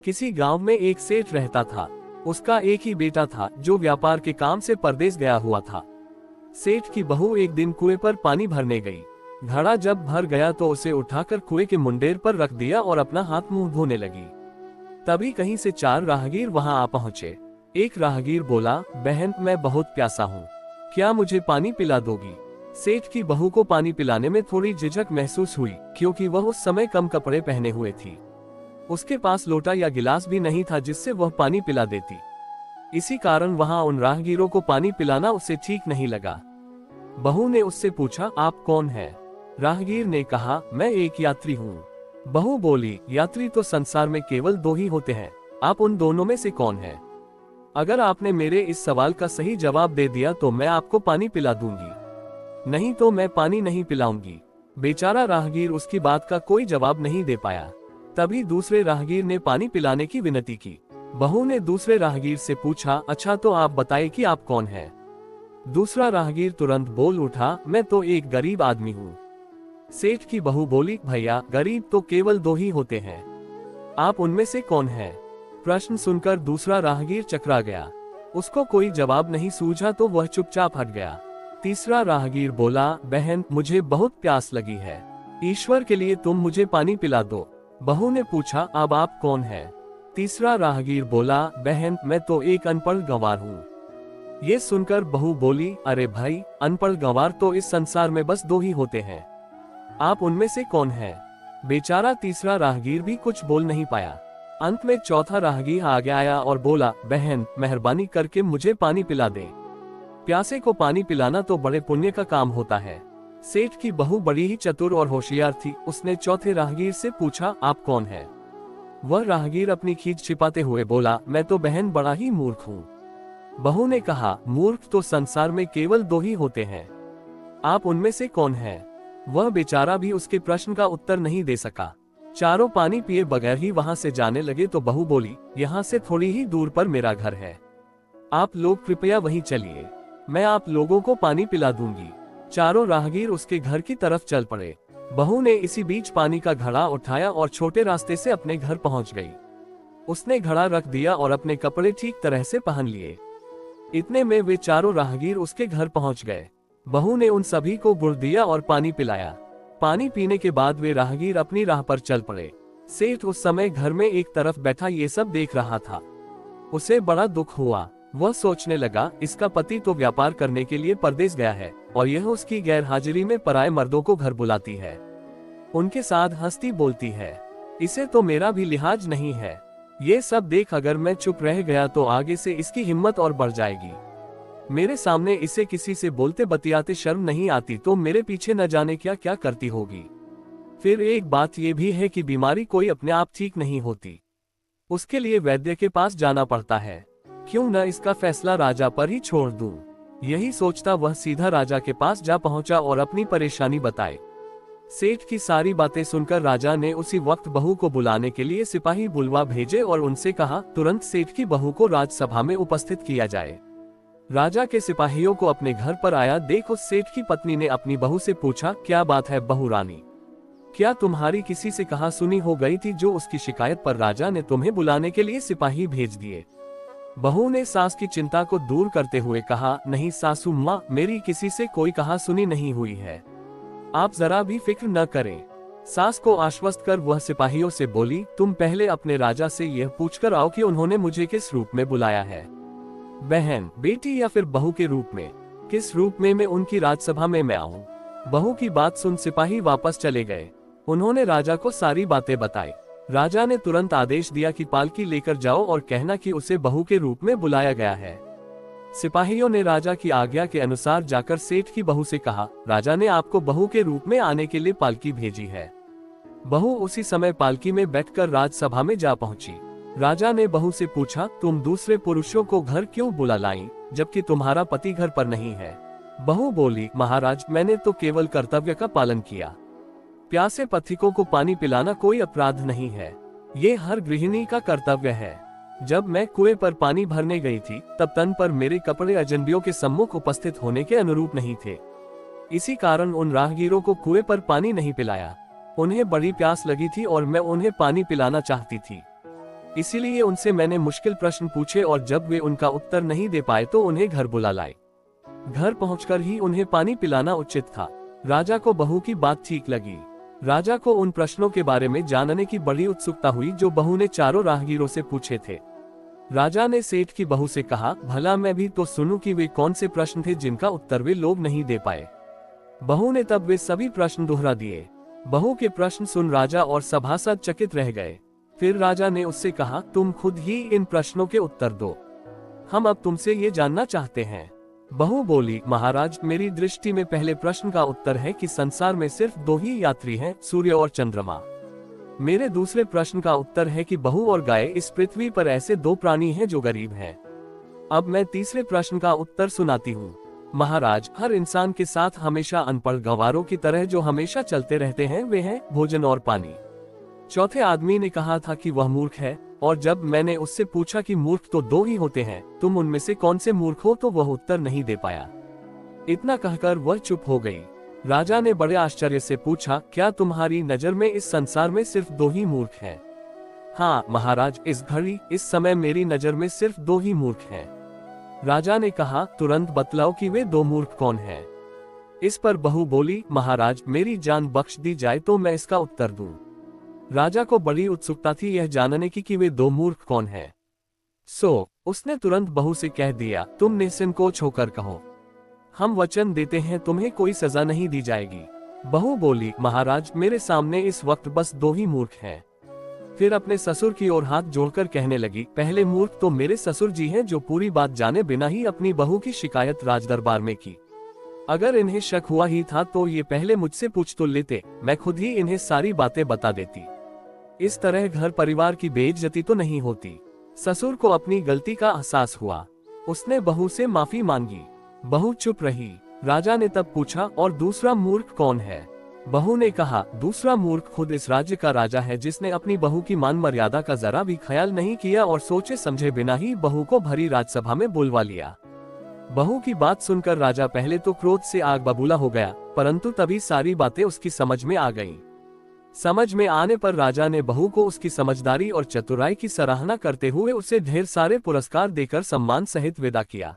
किसी गांव में एक सेठ रहता था। उसका एक ही बेटा था जो व्यापार के काम से परदेश गया हुआ था। सेठ की बहू एक दिन कुएं पर पानी भरने गई। घड़ा जब भर गया तो उसे उठाकर कुएं के मुंडेर पर रख दिया और अपना हाथ मुंह धोने लगी। तभी कहीं से 4 राहगीर वहां आ पहुंचे। एक राहगीर बोला, बहन मैं बहुत प्यासा हूँ, क्या मुझे पानी पिला दोगी? सेठ की बहू को पानी पिलाने में थोड़ी झिझक महसूस हुई क्योंकि वह उस समय कम कपड़े पहने हुए थी। उसके पास लोटा या गिलास भी नहीं था जिससे वह पानी पिला देती। इसी कारण वहां उन राहगीरों को पानी पिलाना उसे ठीक नहीं लगा। बहू ने उससे पूछा, आप कौन है? राहगीर ने कहा, मैं एक यात्री हूँ। बहू बोली, यात्री तो संसार में केवल 2 ही होते हैं, आप उन दोनों में से कौन है? अगर आपने मेरे इस सवाल का सही जवाब दे दिया तो मैं आपको पानी पिला दूंगी, नहीं तो मैं पानी नहीं पिलाऊंगी। बेचारा राहगीर उसकी बात का कोई जवाब नहीं दे पाया। तभी दूसरे राहगीर ने पानी पिलाने की विनती की। बहू ने दूसरे राहगीर से पूछा, अच्छा तो आप बताइए कि आप कौन हैं? दूसरा राहगीर तुरंत बोल उठा, मैं तो एक गरीब आदमी हूँ। सेठ की बहू बोली, भैया गरीब तो केवल 2 ही होते हैं, आप उनमें से कौन है? प्रश्न सुनकर दूसरा राहगीर चकरा गया। उसको कोई जवाब नहीं सूझा तो वह चुपचाप हट गया। तीसरा राहगीर बोला, बहन मुझे बहुत प्यास लगी है, ईश्वर के लिए तुम मुझे पानी पिला दो। बहू ने पूछा, अब आप कौन है? तीसरा राहगीर बोला, बहन मैं तो एक अनपढ़ गंवार हूँ। ये सुनकर बहू बोली, अरे भाई अनपढ़ गंवार तो इस संसार में बस 2 ही होते हैं, आप उनमें से कौन है? बेचारा तीसरा राहगीर भी कुछ बोल नहीं पाया। अंत में चौथा राहगीर आगे आया और बोला, बहन मेहरबानी करके मुझे पानी पिला दे, प्यासे को पानी पिलाना तो बड़े पुण्य का काम होता है। सेठ की बहू बड़ी ही चतुर और होशियार थी। उसने चौथे राहगीर से पूछा, आप कौन है? वह राहगीर अपनी खींच छिपाते हुए बोला, मैं तो बहन बड़ा ही मूर्ख हूँ। बहू ने कहा, मूर्ख तो संसार में केवल 2 ही होते हैं, आप उनमें से कौन है? वह बेचारा भी उसके प्रश्न का उत्तर नहीं दे सका। चारों पानी पिए बगैर ही वहां से जाने लगे तो बहू बोली, यहाँ से थोड़ी ही दूर पर मेरा घर है, आप लोग कृपया वहीं चलिए, मैं आप लोगों को पानी पिला दूंगी। चारों राहगीर उसके घर की तरफ चल पड़े। बहू ने इसी बीच पानी का घड़ा उठाया और छोटे रास्ते से अपने घर पहुंच गई। उसने घड़ा रख दिया और अपने कपड़े ठीक तरह से पहन लिए। इतने में वे चारों राहगीर उसके घर पहुंच गए। बहू ने उन सभी को गुड़ दिया और पानी पिलाया। पानी पीने के बाद वे राहगीर अपनी राह पर चल पड़े। सेठ उस समय घर में एक तरफ बैठा ये सब देख रहा था। उसे बड़ा दुख हुआ। वह सोचने लगा, इसका पति तो व्यापार करने के लिए परदेश गया है और यह उसकी गैर हाजिरी में पराये मर्दों को घर बुलाती है, उनके साथ हंसती बोलती है, इसे तो मेरा भी लिहाज नहीं है। ये सब देख अगर मैं चुप रह गया तो आगे से इसकी हिम्मत और बढ़ जाएगी। मेरे सामने इसे किसी से बोलते बतियाते शर्म नहीं आती तो मेरे पीछे न जाने क्या क्या करती होगी। फिर एक बात यह भी है कि बीमारी कोई अपने आप ठीक नहीं होती, उसके लिए वैद्य के पास जाना पड़ता है। क्यों न इसका फैसला राजा पर ही छोड़ दूं। यही सोचता वह सीधा राजा के पास जा पहुंचा और अपनी परेशानी बताई। सेठ की सारी बातें सुनकर राजा ने उसी वक्त बहू को बुलाने के लिए सिपाही बुलवा भेजे और उनसे कहा, तुरंत सेठ की बहू को राजसभा में उपस्थित किया जाए। राजा के सिपाहियों को अपने घर पर आया देख उस सेठ की पत्नी ने अपनी बहू से पूछा, क्या बात है बहू रानी, क्या तुम्हारी किसी से कहा सुनी हो गई थी जो उसकी शिकायत पर राजा ने तुम्हें बुलाने के लिए सिपाही भेज दिए? बहू ने सास की चिंता को दूर करते हुए कहा, नहीं सासू माँ, मेरी किसी से कोई कहा सुनी नहीं हुई है, आप जरा भी फिक्र न करें। सास को आश्वस्त कर वह सिपाहियों से बोली, तुम पहले अपने राजा से यह पूछकर आओ कि उन्होंने मुझे किस रूप में बुलाया है, बहन, बेटी या फिर बहू के रूप में, किस रूप में मैं उनकी राजसभा में मैं आऊं। बहू की बात सुन सिपाही वापस चले गए। उन्होंने राजा को सारी बातें बताई। राजा ने तुरंत आदेश दिया कि पालकी लेकर जाओ और कहना कि उसे बहू के रूप में बुलाया गया है। सिपाहियों ने राजा की आज्ञा के अनुसार जाकर सेठ की बहू से कहा, राजा ने आपको बहू के रूप में आने के लिए पालकी भेजी है। बहू उसी समय पालकी में बैठकर राजसभा में जा पहुंची। राजा ने बहू से पूछा, तुम दूसरे पुरुषों को घर क्यों बुला लाई जबकि तुम्हारा पति घर पर नहीं है? बहू बोली, महाराज मैंने तो केवल कर्तव्य का पालन किया, प्यासे पथिकों को पानी पिलाना कोई अपराध नहीं है, ये हर गृहिणी का कर्तव्य है। जब मैं कुएं पर पानी भरने गई थी तब तन पर मेरे कपड़े अजनबियों के सम्मुख उपस्थित होने के अनुरूप नहीं थे, इसी कारण उन राहगीरों को कुएं पर पानी नहीं पिलाया। उन्हें बड़ी प्यास लगी थी और मैं उन्हें पानी पिलाना चाहती थी। इसीलिए उनसे मैंने मुश्किल प्रश्न पूछे और जब वे उनका उत्तर नहीं दे पाए तो उन्हें घर बुला लाए। घर पहुंचकर ही उन्हें पानी पिलाना उचित था। राजा को बहू की बात ठीक लगी। राजा को उन प्रश्नों के बारे में जानने की बड़ी उत्सुकता हुई जो बहू ने चारों राहगीरों से पूछे थे। राजा ने सेठ की बहू से कहा, भला मैं भी तो सुनूं कि वे कौन से प्रश्न थे जिनका उत्तर वे लोग नहीं दे पाए। बहू ने तब वे सभी प्रश्न दोहरा दिए। बहू के प्रश्न सुन राजा और सभासद चकित रह गए। फिर राजा ने उससे कहा, तुम खुद ही इन प्रश्नों के उत्तर दो, हम अब तुमसे ये जानना चाहते हैं। बहू बोली, महाराज, मेरी दृष्टि में पहले प्रश्न का उत्तर है कि संसार में सिर्फ दो ही यात्री हैं, सूर्य और चंद्रमा। मेरे दूसरे प्रश्न का उत्तर है कि बहू और गाय इस पृथ्वी पर ऐसे दो प्राणी हैं जो गरीब हैं। अब मैं तीसरे प्रश्न का उत्तर सुनाती हूँ। महाराज, हर इंसान के साथ हमेशा अनपढ़ गंवारों की तरह जो हमेशा चलते रहते हैं वे हैं भोजन और पानी। चौथे आदमी ने कहा था कि वह मूर्ख है, और जब मैंने उससे पूछा कि मूर्ख तो दो ही होते हैं, तुम उनमें से कौन से मूर्ख हो, तो वह उत्तर नहीं दे पाया। इतना कहकर वह चुप हो गई। राजा ने बड़े आश्चर्य से पूछा, क्या तुम्हारी नजर में इस संसार में सिर्फ दो ही मूर्ख हैं? हाँ महाराज, इस घड़ी इस समय मेरी नजर में सिर्फ दो ही मूर्ख हैं। राजा ने कहा, तुरंत बतलाओ कि वे दो मूर्ख कौन हैं। इस पर बहू बोली, महाराज, मेरी जान बख्श दी जाए तो मैं इसका उत्तर दूं। राजा को बड़ी उत्सुकता थी यह जानने की कि वे दो मूर्ख कौन हैं। सो उसने तुरंत बहू से कह दिया, तुम निसंकोच होकर कहो, हम वचन देते हैं तुम्हें कोई सजा नहीं दी जाएगी। बहू बोली, महाराज, मेरे सामने इस वक्त बस दो ही मूर्ख हैं। फिर अपने ससुर की ओर हाथ जोड़कर कहने लगी, पहले मूर्ख तो मेरे ससुर जी हैं जो पूरी बात जाने बिना ही अपनी बहू की शिकायत राजदरबार में की। अगर इन्हें शक हुआ ही था तो ये पहले मुझसे पूछ तो लेते, मैं खुद ही इन्हें सारी बातें बता देती। इस तरह घर परिवार की बेइज्जती तो नहीं होती। ससुर को अपनी गलती का एहसास हुआ। उसने बहू से माफी मांगी। बहू चुप रही। राजा ने तब पूछा, और दूसरा मूर्ख कौन है? बहू ने कहा, दूसरा मूर्ख खुद इस राज्य का राजा है जिसने अपनी बहू की मान मर्यादा का जरा भी ख्याल नहीं किया और सोचे समझे बिना ही बहू को भरी राजसभा में बुलवा लिया। बहू की बात सुनकर राजा पहले तो क्रोध से आग बबूला हो गया, परंतु तभी सारी बातें उसकी समझ में आ गईं। समझ में आने पर राजा ने बहू को उसकी समझदारी और चतुराई की सराहना करते हुए उसे ढेर सारे पुरस्कार देकर सम्मान सहित विदा किया।